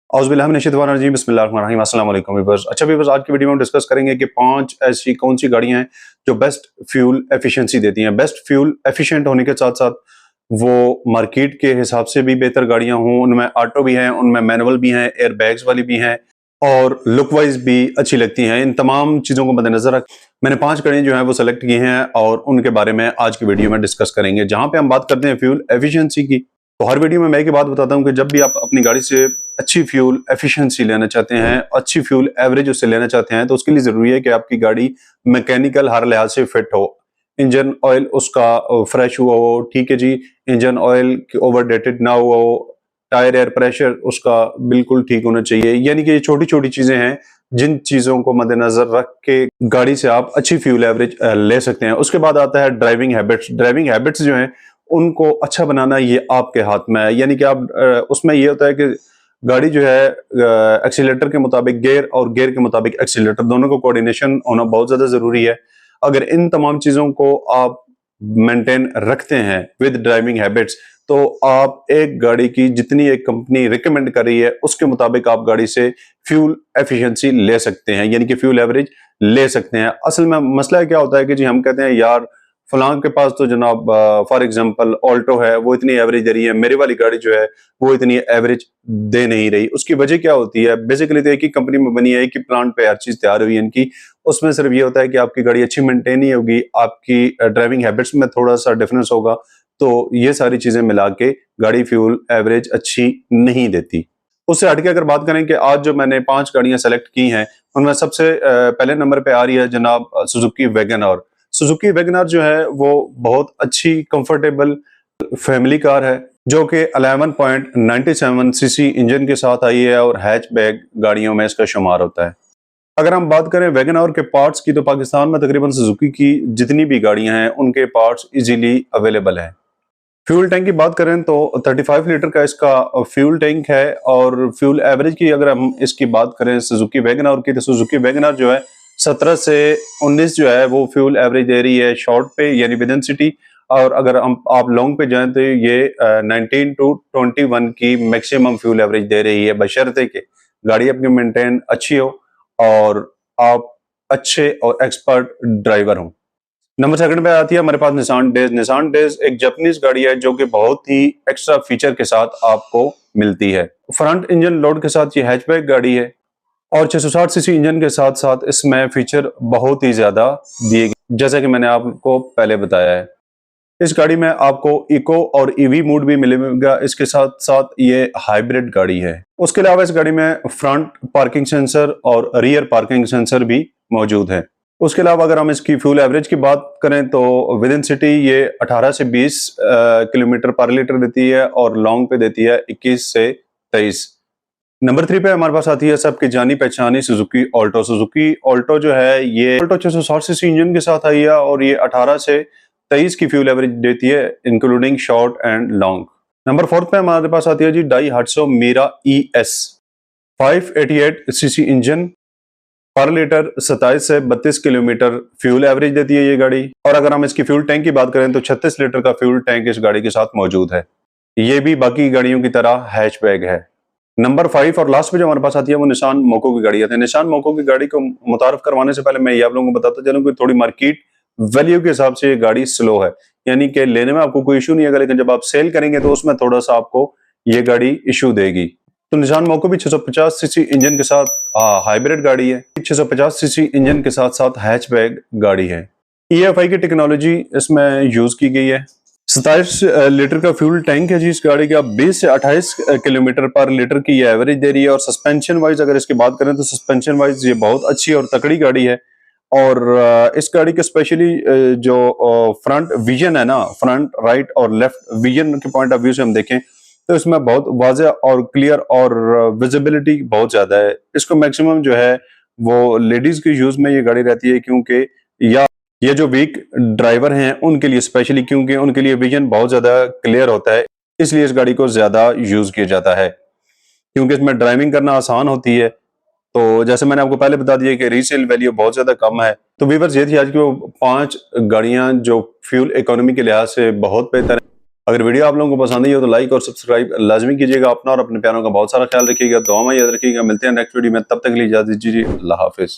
औज़ुबिल्लाहि बिस्मिल्लाहिर्रहमानिर्रहीम अस्सलाम वालेकुम व्यूअर्स। अच्छा व्यूअर्स, आज की वीडियो में हम डिस्कस करेंगे कि 5 ऐसी कौन सी गाड़ियां हैं जो बेस्ट फ्यूल एफिशिएंसी देती हैं। बेस्ट फ्यूल एफिशिएंट होने के साथ साथ वो मार्केट के हिसाब से भी बेहतर गाड़ियां हों, उनमें ऑटो भी हैं, उनमें मैनुअल भी हैं, एयर बैग्स वाली भी हैं और लुक वाइज भी अच्छी लगती हैं। इन तमाम चीज़ों को मद्देनजर रख मैंने 5 गाड़ियां जो हैं वो सेलेक्ट की हैं और उनके बारे में आज की वीडियो में डिस्कस करेंगे। जहां पे हम बात करते हैं फ्यूल एफिशिएंसी की, तो हर वीडियो में मैं एक ही बात बताता हूं कि जब भी आप अपनी गाड़ी से अच्छी फ्यूल एफिशिएंसी लेना चाहते हैं, अच्छी फ्यूल एवरेज उससे लेना चाहते हैं, तो उसके लिए ज़रूरी है कि आपकी गाड़ी मैकेनिकल हर लिहाज से फिट हो। इंजन ऑयल उसका फ्रेश हुआ हो, ठीक है जी, इंजन ऑयल ओवरडेटेड ना हुआ हो, टायर एयर प्रेशर उसका बिल्कुल ठीक होना चाहिए। यानी कि ये छोटी-छोटी चीज़ें हैं, जिन चीज़ों को मद्देनज़र रख के गाड़ी से आप अच्छी फ्यूल एवरेज ले सकते हैं। उसके बाद आता है ड्राइविंग हैबिट्स। ड्राइविंग हैबिट्स जो हैं, उनको अच्छा बनाना ये आपके हाथ में है। यानी कि आप उसमें ये होता है कि गाड़ी जो है एक्सीलेटर के मुताबिक गियर और गियर के मुताबिक एक्सीलेटर, दोनों को कोऑर्डिनेशन होना बहुत ज़्यादा ज़रूरी है। अगर इन तमाम चीज़ों को आप मेंटेन रखते हैं विद ड्राइविंग हैबिट्स, तो आप एक गाड़ी की जितनी एक कंपनी रिकमेंड कर रही है उसके मुताबिक आप गाड़ी से फ्यूल एफिशिएंसी ले सकते हैं, यानी कि फ्यूल एवरेज ले सकते हैं। असल में मसला क्या होता है कि जी हम कहते हैं यार फलां के पास तो जनाब फॉर एग्जांपल ऑल्टो है, वो इतनी एवरेज दे रही है, मेरी वाली गाड़ी जो है वो इतनी एवरेज दे नहीं रही। उसकी वजह क्या होती है? बेसिकली तो एक ही कंपनी में बनी है, एक ही प्लांट पे हर चीज तैयार हुई है इनकी। उसमें सिर्फ ये होता है कि आपकी गाड़ी अच्छी मेंटेन नहीं होगी, आपकी ड्राइविंग हैबिट्स में थोड़ा सा डिफरेंस होगा, तो ये सारी चीजें मिला के गाड़ी फ्यूल एवरेज अच्छी नहीं देती। उससे हटके अगर बात करें कि आज जो मैंने 5 गाड़ियां सेलेक्ट की हैं, उनमें सबसे पहले नंबर पे आ रही है जनाब Suzuki Wagon R. Suzuki Wagon R जो है वो बहुत अच्छी कंफर्टेबल फैमिली कार है, जो कि 11.97 सीसी इंजन के साथ आई है और हैचबैक गाड़ियों में इसका शुमार होता है। अगर हम बात करें वैगन आर के पार्ट्स की, तो पाकिस्तान में तकरीबन सुजुकी की जितनी भी गाड़ियां हैं उनके पार्ट्स इजीली अवेलेबल हैं। फ्यूल टैंक की बात करें तो 35 लीटर का इसका फ्यूल टैंक है और फ्यूल एवरेज की अगर हम इसकी बात करें सुजुकी वैगन आर की, तो सुजुकी वैगन आर जो है 17 से 19 जो है वो फ्यूल एवरेज दे रही है शॉर्ट पे, यानी विद इन सिटी। और अगर हम आप लॉन्ग पे जाएं तो ये 19 टू 21 की मैक्सिमम फ्यूल एवरेज दे रही है, बशर्ते कि गाड़ी अपनी मेंटेन अच्छी हो और आप अच्छे और एक्सपर्ट ड्राइवर हों। नंबर सेकंड पे आती है हमारे पास निसान डेज। निसान डेज एक जापानीज गाड़ी है जो कि बहुत ही एक्स्ट्रा फीचर के साथ आपको मिलती है। फ्रंट इंजन लोड के साथ ये हैचबैक गाड़ी है और 660 सीसी इंजन के साथ साथ इसमें फीचर बहुत ही ज्यादा दिए गए, जैसा कि मैंने आपको पहले बताया है। इस गाड़ी में आपको इको और ईवी मोड भी मिलेगा, इसके साथ साथ ये हाइब्रिड गाड़ी है। उसके अलावा इस गाड़ी में फ्रंट पार्किंग सेंसर और रियर पार्किंग सेंसर भी मौजूद है। उसके अलावा अगर हम इसकी फ्यूल एवरेज की बात करें तो विद इन सिटी ये 18 से 20 किलोमीटर पर लीटर देती है और लॉन्ग पे देती है 21 से 23। नंबर 3 पे हमारे पास आती है सबकी जानी पहचानी सुजुकी ऑल्टो। सुजुकी ऑल्टो जो है ये ऑल्टो 660 सीसी इंजन के साथ आई है और ये 18 से 23 की फ्यूल एवरेज देती है, including short and long. Number 4 पे हमारे पास आती है जी डाइहाट्सो मीरा ES। 588 सीसी इंजन, पर लीटर 27 से 32 किलोमीटर फ्यूल एवरेज देती है ये गाड़ी। और अगर हम इसकी फ्यूल टैंक की बात करें तो 36 लीटर का फ्यूल टैंक इस गाड़ी के साथ मौजूद है। ये भी बाकी गाड़ियों की तरह हैचबैक है। नंबर 5 और लास्ट में जो हमारे पास आती है वो निसान मोको की गाड़ी आती है। निसान मोको की गाड़ी को मुतारफ करवाने से पहले मैं ये आप लोगों को बताता चलूं कि थोड़ी मार्केट वैल्यू के हिसाब से ये गाड़ी स्लो है, यानी कि लेने में आपको कोई इशू नहीं है, लेकिन जब आप सेल करेंगे तो उसमें थोड़ा सा आपको ये गाड़ी इशू देगी। तो निसान मोको भी 650 सीसी इंजन के साथ हाइब्रिड गाड़ी है। 650 सीसी इंजन के साथ साथ हैचबैक गाड़ी है। EFI की टेक्नोलॉजी इसमें यूज की गई है। 27 लीटर का फ्यूल टैंक है जी इस गाड़ी का। 20 से 28 किलोमीटर पर लीटर की ये एवरेज दे रही है। और सस्पेंशन वाइज अगर इसकी बात करें तो सस्पेंशन वाइज ये बहुत अच्छी और तकड़ी गाड़ी है। और इस गाड़ी के स्पेशली जो फ्रंट विजन है ना, फ्रंट राइट और लेफ्ट विजन के पॉइंट ऑफ व्यू से हम देखें तो इसमें बहुत वाज़ेह और क्लियर और विजिबिलिटी बहुत ज़्यादा है। इसको मैक्सिमम जो है वो लेडीज़ के यूज़ में ये गाड़ी रहती है, क्योंकि या ये जो वीक ड्राइवर हैं उनके लिए स्पेशली, क्योंकि उनके लिए विजन बहुत ज़्यादा क्लियर होता है, इसलिए इस गाड़ी को ज़्यादा यूज़ किया जाता है, क्योंकि इसमें ड्राइविंग करना आसान होती है। तो जैसे मैंने आपको पहले बता दिया कि रीसेल वैल्यू बहुत ज़्यादा कम है। तो व्यूअर्स ये थी आज की वो 5 गाड़ियाँ जो फ्यूल इकोनॉमी के लिहाज से बहुत बेहतर है। अगर वीडियो आप लोगों को पसंद आई हो तो लाइक और सब्सक्राइब लाजमी कीजिएगा। अपना और अपने प्यारों का बहुत सारा ख्याल रखिएगा, दुआ में याद रखिएगा। मिलते हैं नेक्स्ट वीडियो में, तब तक के लिए इजाजत दीजिए। अल्लाह हाफिज।